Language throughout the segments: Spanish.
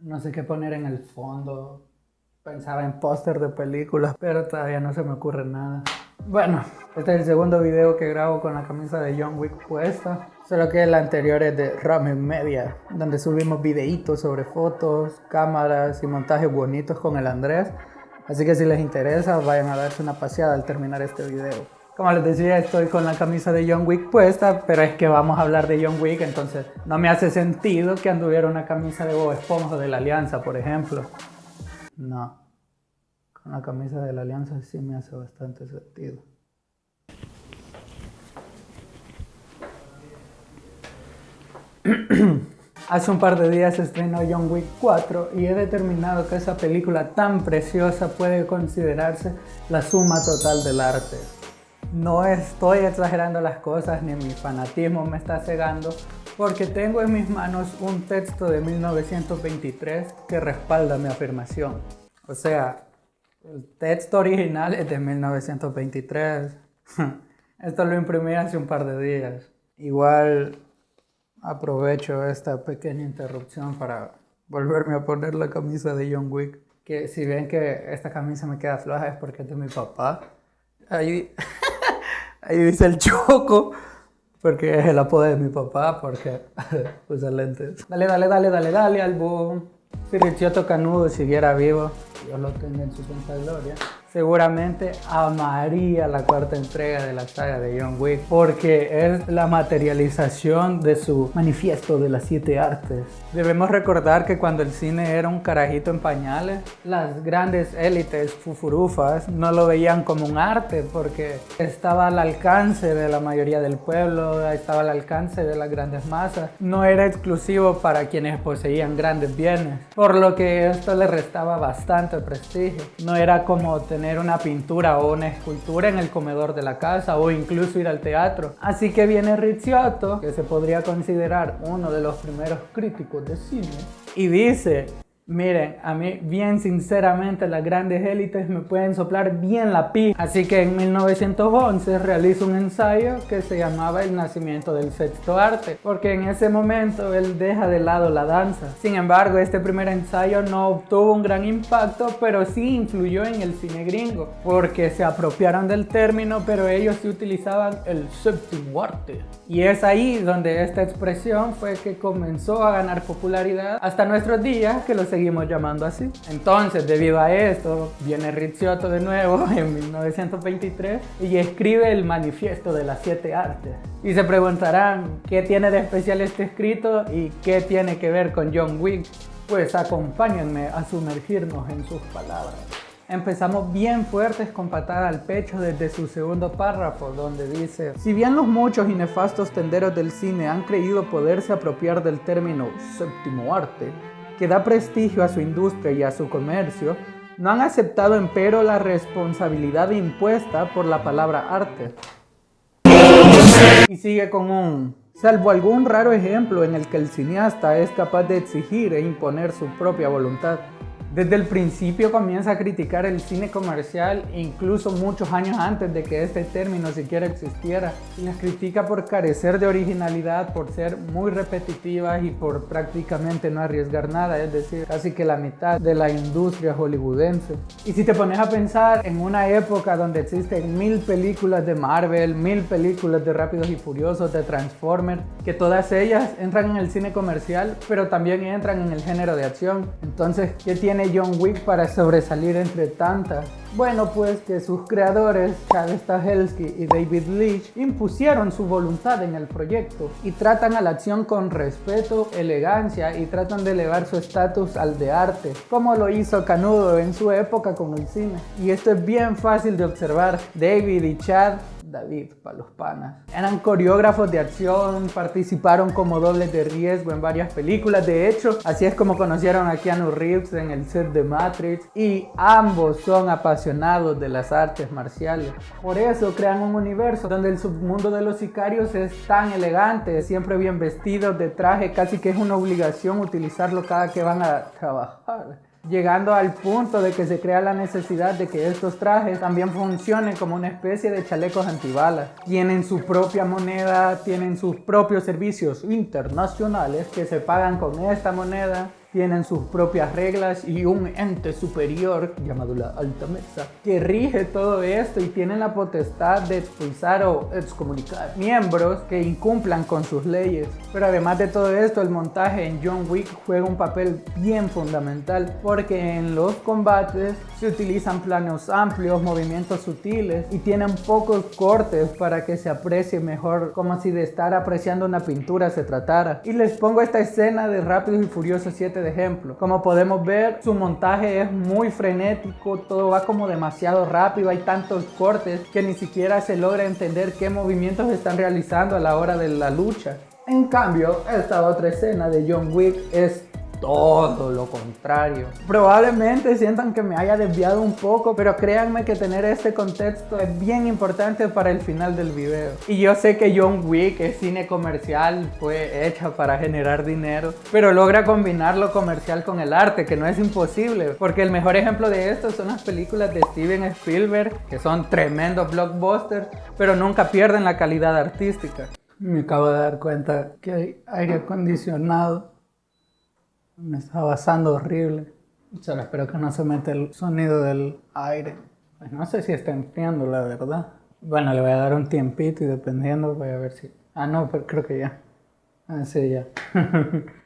No sé qué poner en el fondo. Pensaba en póster de películas, pero todavía no se me ocurre nada. Bueno, este es el segundo video que grabo con la camisa de John Wick puesta. Solo que el anterior es de Ramen Media, donde subimos videitos sobre fotos, cámaras y montajes bonitos con el Andrés. Así que si les interesa, vayan a darse una paseada al terminar este video. Como les decía, estoy con la camisa de John Wick puesta, pero es que vamos a hablar de John Wick, entonces no me hace sentido que anduviera una camisa de Bob Esponja de la Alianza, por ejemplo. No, con la camisa de la Alianza sí me hace bastante sentido. Hace un par de días se estrenó John Wick 4 y he determinado que esa película tan preciosa puede considerarse la suma total del arte. No estoy exagerando las cosas ni mi fanatismo me está cegando, porque tengo en mis manos un texto de 1923 que respalda mi afirmación. O sea, el texto original es de 1923. Esto lo imprimí hace un par de días. Igual aprovecho esta pequeña interrupción para volverme a poner la camisa de John Wick. Que si ven que esta camisa me queda floja es porque es de mi papá. Ahí dice el Choco, porque es el apodo de mi papá, porque usa lentes. Dale, álbum. Si Ricciotto Canudo siguiera vivo, Dios lo tenga en su santa gloria, seguramente amaría la cuarta entrega de la saga de John Wick, porque es la materialización de su manifiesto de las 7 artes. Debemos recordar que cuando el cine era un carajito en pañales, las grandes élites fufurufas no lo veían como un arte, porque estaba al alcance de la mayoría del pueblo, estaba al alcance de las grandes masas. No era exclusivo para quienes poseían grandes bienes, por lo que esto le restaba bastante prestigio. No era como tener una pintura o una escultura en el comedor de la casa o incluso ir al teatro. Así que viene Ricciotto, que se podría considerar uno de los primeros críticos de cine, y dice: miren, a mí bien sinceramente las grandes élites me pueden soplar bien la pija. Así que en 1911 realiza un ensayo que se llamaba El nacimiento del sexto arte, porque en ese momento él deja de lado la danza. Sin embargo, este primer ensayo no obtuvo un gran impacto, pero sí influyó en el cine gringo, porque se apropiaron del término, pero ellos sí utilizaban el séptimo arte. Y es ahí donde esta expresión fue que comenzó a ganar popularidad hasta nuestros días, que lo seguimos llamando así. Entonces, debido a esto, viene Ricciotto de nuevo en 1923 y escribe el manifiesto de las 7 artes. Y se preguntarán, ¿qué tiene de especial este escrito y qué tiene que ver con John Wick? Pues acompáñenme a sumergirnos en sus palabras. Empezamos bien fuertes con patada al pecho desde su segundo párrafo, donde dice: si bien los muchos y nefastos tenderos del cine han creído poderse apropiar del término séptimo arte, que da prestigio a su industria y a su comercio, no han aceptado empero la responsabilidad impuesta por la palabra arte. Y sigue con un: salvo algún raro ejemplo en el que el cineasta es capaz de exigir e imponer su propia voluntad. Desde el principio comienza a criticar el cine comercial, incluso muchos años antes de que este término siquiera existiera, y las critica por carecer de originalidad, por ser muy repetitivas y por prácticamente no arriesgar nada, es decir, casi que la mitad de la industria hollywoodense. Y si te pones a pensar en una época donde existen 1000 películas de Marvel, 1000 películas de Rápidos y Furiosos, de Transformers, que todas ellas entran en el cine comercial, pero también entran en el género de acción. Entonces, ¿qué tiene John Wick para sobresalir entre tantas? Bueno, pues que sus creadores, Chad Stahelski y David Leitch, impusieron su voluntad en el proyecto y tratan a la acción con respeto, elegancia y tratan de elevar su estatus al de arte, como lo hizo Canudo en su época con el cine. Y esto es bien fácil de observar. David y Chad, David para los panas, eran coreógrafos de acción, participaron como dobles de riesgo en varias películas. De hecho, así es como conocieron a Keanu Reeves en el set de Matrix, y ambos son apasionados de las artes marciales. Por eso crean un universo donde el submundo de los sicarios es tan elegante, siempre bien vestidos de traje, casi que es una obligación utilizarlo cada que van a trabajar, llegando al punto de que se crea la necesidad de que estos trajes también funcionen como una especie de chalecos antibalas. Tienen su propia moneda, tienen sus propios servicios internacionales que se pagan con esta moneda. tienen sus propias reglas y un ente superior llamado la Alta Mesa que rige todo esto y tienen la potestad de expulsar o excomunicar miembros que incumplan con sus leyes. Pero además de todo esto, el montaje en John Wick juega un papel bien fundamental porque en los combates se utilizan planos amplios, movimientos sutiles y tienen pocos cortes para que se aprecie mejor, como si de estar apreciando una pintura se tratara. Y les pongo esta escena de Rápidos y Furiosos 7 de ejemplo. Como podemos ver, su montaje es muy frenético, todo va como demasiado rápido, hay tantos cortes que ni siquiera se logra entender qué movimientos están realizando a la hora de la lucha. En cambio, esta otra escena de John Wick es todo lo contrario. Probablemente sientan que me haya desviado un poco, pero créanme que tener este contexto es bien importante para el final del video. Y yo sé que John Wick es cine comercial, fue hecha para generar dinero, pero logra combinar lo comercial con el arte, que no es imposible, porque el mejor ejemplo de esto son las películas de Steven Spielberg, que son tremendos blockbusters, pero nunca pierden la calidad artística. Me acabo de dar cuenta que hay aire acondicionado. Me está basando horrible. Solo espero que no se mete el sonido del aire. Pues no sé si está enfriando, la verdad. Bueno, le voy a dar un tiempito y dependiendo voy a ver si... Ah, no, pero creo que ya. Ah, sí, ya.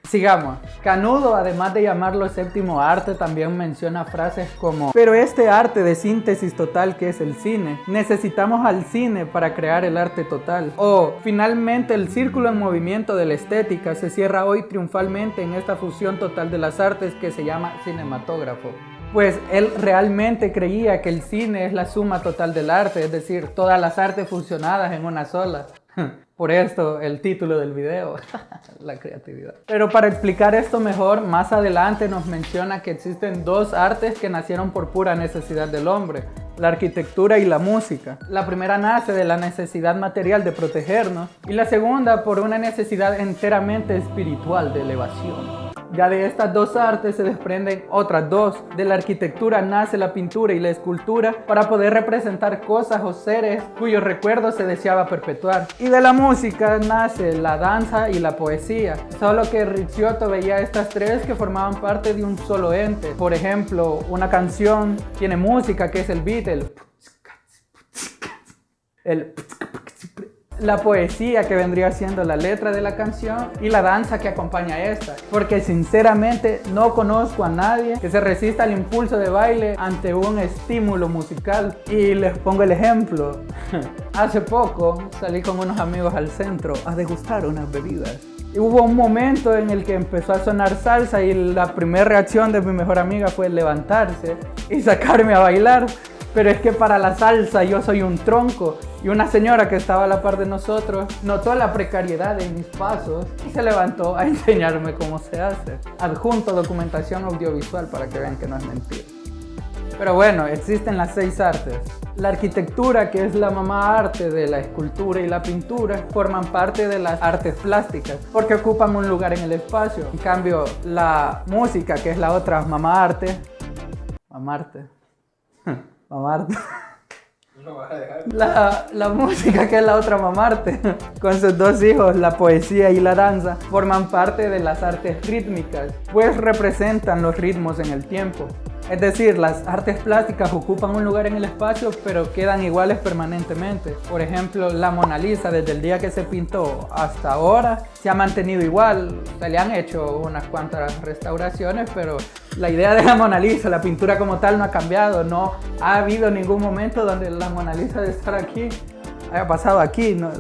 Sigamos. Canudo, además de llamarlo séptimo arte, también menciona frases como: pero este arte de síntesis total que es el cine, necesitamos al cine para crear el arte total. O, finalmente, el círculo en movimiento de la estética se cierra hoy triunfalmente en esta fusión total de las artes que se llama cinematógrafo. Pues él realmente creía que el cine es la suma total del arte, es decir, todas las artes fusionadas en una sola. Por esto el título del video, la creatividad. Pero para explicar esto mejor, más adelante nos menciona que existen dos artes que nacieron por pura necesidad del hombre: la arquitectura y la música. La primera nace de la necesidad material de protegernos y la segunda por una necesidad enteramente espiritual de elevación. Ya de estas dos artes se desprenden otras dos. De la arquitectura nace la pintura y la escultura para poder representar cosas o seres cuyos recuerdos se deseaba perpetuar. Y de la música nace la danza y la poesía. Solo que Ricciotto veía estas tres que formaban parte de un solo ente. Por ejemplo, una canción tiene música, que es el beat, la poesía, que vendría siendo la letra de la canción, y la danza que acompaña esta. Porque sinceramente no conozco a nadie que se resista al impulso de baile ante un estímulo musical. Y les pongo el ejemplo. Hace poco salí con unos amigos al centro a degustar unas bebidas. Y hubo un momento en el que empezó a sonar salsa y la primera reacción de mi mejor amiga fue levantarse y sacarme a bailar. Pero es que para la salsa yo soy un tronco, y una señora que estaba a la par de nosotros notó la precariedad de mis pasos y se levantó a enseñarme cómo se hace. Adjunto documentación audiovisual para que vean que no es mentira. Pero bueno, existen las 6 artes. La arquitectura, que es la mamá arte de la escultura y la pintura, forman parte de las artes plásticas porque ocupan un lugar en el espacio. En cambio, la música, que es la otra mamá arte, la música, que es la otra mamarte, con sus dos hijos, la poesía y la danza, forman parte de las artes rítmicas, pues representan los ritmos en el tiempo. Es decir, las artes plásticas ocupan un lugar en el espacio, pero quedan iguales permanentemente. Por ejemplo, la Mona Lisa, desde el día que se pintó hasta ahora, se ha mantenido igual. Se le han hecho unas cuantas restauraciones, pero la idea de la Mona Lisa, la pintura como tal, no ha cambiado. No ha habido ningún momento donde la Mona Lisa de estar aquí haya pasado aquí, ¿no?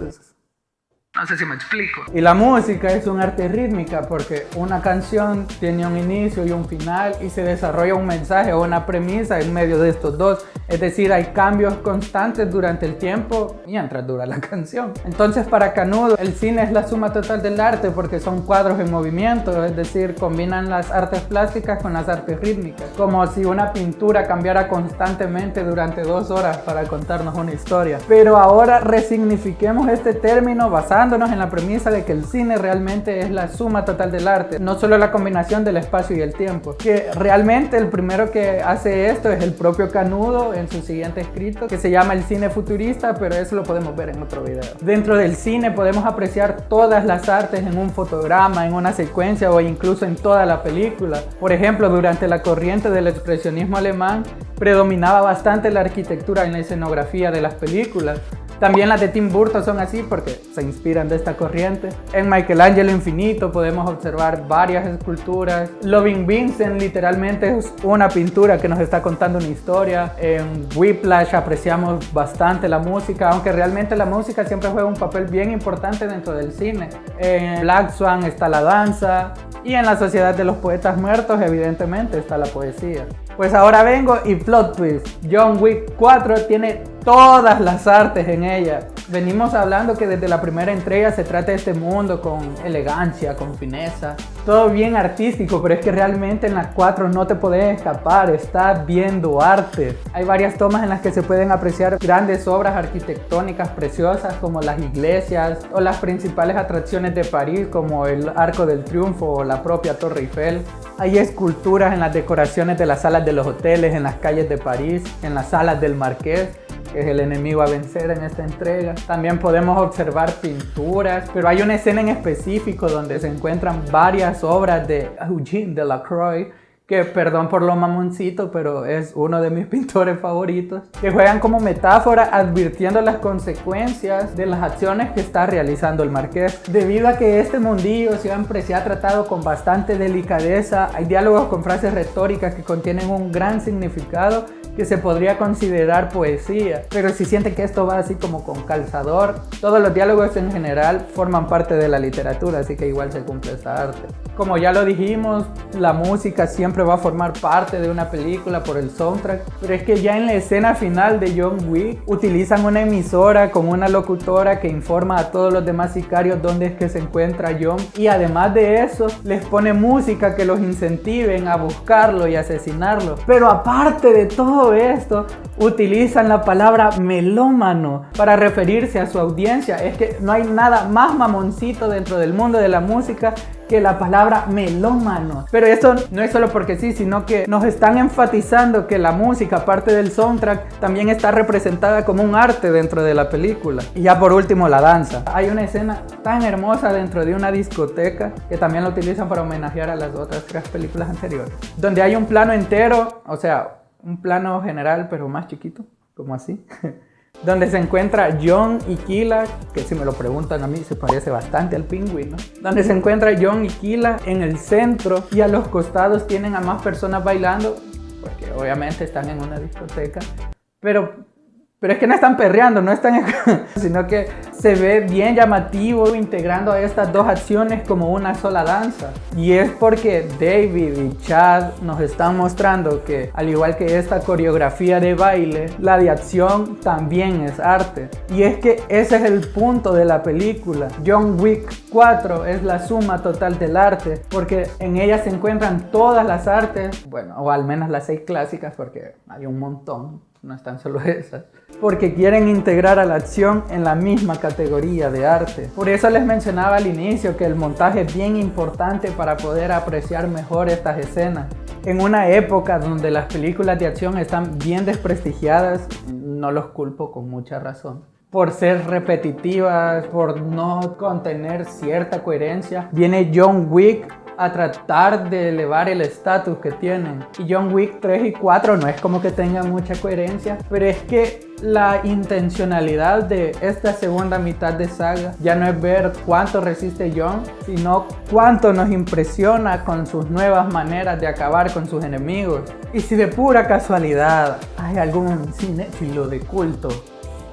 No sé si me explico. Y la música es un arte rítmica porque una canción tiene un inicio y un final y se desarrolla un mensaje o una premisa en medio de estos dos. Es decir, hay cambios constantes durante el tiempo mientras dura la canción. Entonces, para Canudo, el cine es la suma total del arte porque son cuadros en movimiento, es decir, combinan las artes plásticas con las artes rítmicas. Como si una pintura cambiara constantemente durante 2 horas para contarnos una historia. Pero ahora resignifiquemos este término basándonos basándonos en la premisa de que el cine realmente es la suma total del arte, no solo la combinación del espacio y el tiempo. Que realmente el primero que hace esto es el propio Canudo en su siguiente escrito, que se llama El cine futurista, pero eso lo podemos ver en otro video. Dentro del cine podemos apreciar todas las artes en un fotograma, en una secuencia o incluso en toda la película. Por ejemplo, durante la corriente del expresionismo alemán, predominaba bastante la arquitectura en la escenografía de las películas. También las de Tim Burton son así porque se inspiran de esta corriente. En Michelangelo Infinito podemos observar varias esculturas. Loving Vincent literalmente es una pintura que nos está contando una historia. En Whiplash apreciamos bastante la música, aunque realmente la música siempre juega un papel bien importante dentro del cine. En Black Swan está la danza y en La Sociedad de los Poetas Muertos evidentemente está la poesía. Pues ahora vengo y plot twist. John Wick 4 tiene todas las artes en ella. Venimos hablando que desde la primera entrega se trata de este mundo con elegancia, con fineza, todo bien artístico, pero es que realmente en las 4 no te puedes escapar, estás viendo arte. Hay varias tomas en las que se pueden apreciar grandes obras arquitectónicas preciosas como las iglesias o las principales atracciones de París como el Arco del Triunfo o la propia Torre Eiffel. Hay esculturas en las decoraciones de las salas de los hoteles, en las calles de París, en las salas del Marqués, que es el enemigo a vencer en esta entrega. También podemos observar pinturas, pero hay una escena en específico donde se encuentran varias obras de Eugene Delacroix, que perdón por lo mamoncito, pero es uno de mis pintores favoritos, que juegan como metáfora advirtiendo las consecuencias de las acciones que está realizando el Marqués. Debido a que este mundillo siempre se ha tratado con bastante delicadeza, hay diálogos con frases retóricas que contienen un gran significado que se podría considerar poesía, pero si sienten que esto va así como con calzador, todos los diálogos en general forman parte de la literatura, así que igual se cumple esta arte. Como ya lo dijimos, la música siempre va a formar parte de una película por el soundtrack, pero es que ya en la escena final de John Wick utilizan una emisora con una locutora que informa a todos los demás sicarios dónde es que se encuentra John, y además de eso les pone música que los incentiven a buscarlo y asesinarlo. Pero aparte de todo esto, utilizan la palabra melómano para referirse a su audiencia. Es que no hay nada más mamoncito dentro del mundo de la música que la palabra melómano. Pero esto no es solo porque sí, sino que nos están enfatizando que la música, aparte del soundtrack, también está representada como un arte dentro de la película. Y ya por último, la danza. Hay una escena tan hermosa dentro de una discoteca que también la utilizan para homenajear a las otras 3 películas anteriores, donde hay un plano entero, o sea, un plano general pero más chiquito, como así, donde se encuentra John y Kila, que si me lo preguntan a mí se parece bastante al pingüino, donde se encuentra John y Kila en el centro y a los costados tienen a más personas bailando, porque obviamente están en una discoteca, pero es que no están perreando, no están sino que se ve bien llamativo integrando a estas 2 acciones como una sola danza. Y es porque David y Chad nos están mostrando que, al igual que esta coreografía de baile, la de acción también es arte. Y es que ese es el punto de la película. John Wick 4 es la suma total del arte, porque en ella se encuentran todas las artes, bueno, o al menos las 6 clásicas, porque hay un montón. No están solo esas, porque quieren integrar a la acción en la misma categoría de arte. Por eso les mencionaba al inicio que el montaje es bien importante para poder apreciar mejor estas escenas. En una época donde las películas de acción están bien desprestigiadas, no los culpo con mucha razón, por ser repetitivas, por no contener cierta coherencia, viene John Wick a tratar de elevar el estatus que tienen. Y John Wick 3 y 4 no es como que tengan mucha coherencia, pero es que la intencionalidad de esta segunda mitad de saga ya no es ver cuánto resiste John, sino cuánto nos impresiona con sus nuevas maneras de acabar con sus enemigos. Y si de pura casualidad hay algún cinéfilo de culto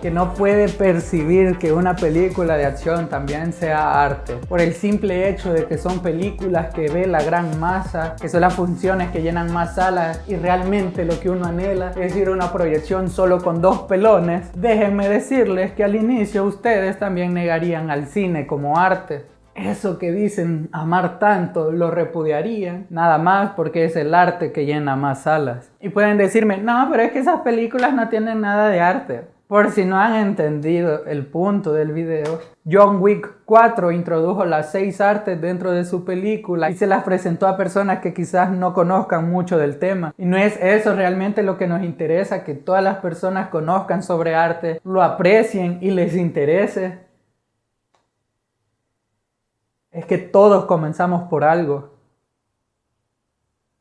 que no puede percibir que una película de acción también sea arte, por el simple hecho de que son películas que ve la gran masa, que son las funciones que llenan más salas y realmente lo que uno anhela es ir a una proyección solo con 2 pelones, déjenme decirles que al inicio ustedes también negarían al cine como arte. Eso que dicen amar tanto lo repudiarían, nada más porque es el arte que llena más salas. Y pueden decirme, no, pero es que esas películas no tienen nada de arte. Por si no han entendido el punto del video, John Wick 4 introdujo las 6 artes dentro de su película y se las presentó a personas que quizás no conozcan mucho del tema. Y no es eso realmente lo que nos interesa, que todas las personas conozcan sobre arte, lo aprecien y les interese. Es que todos comenzamos por algo.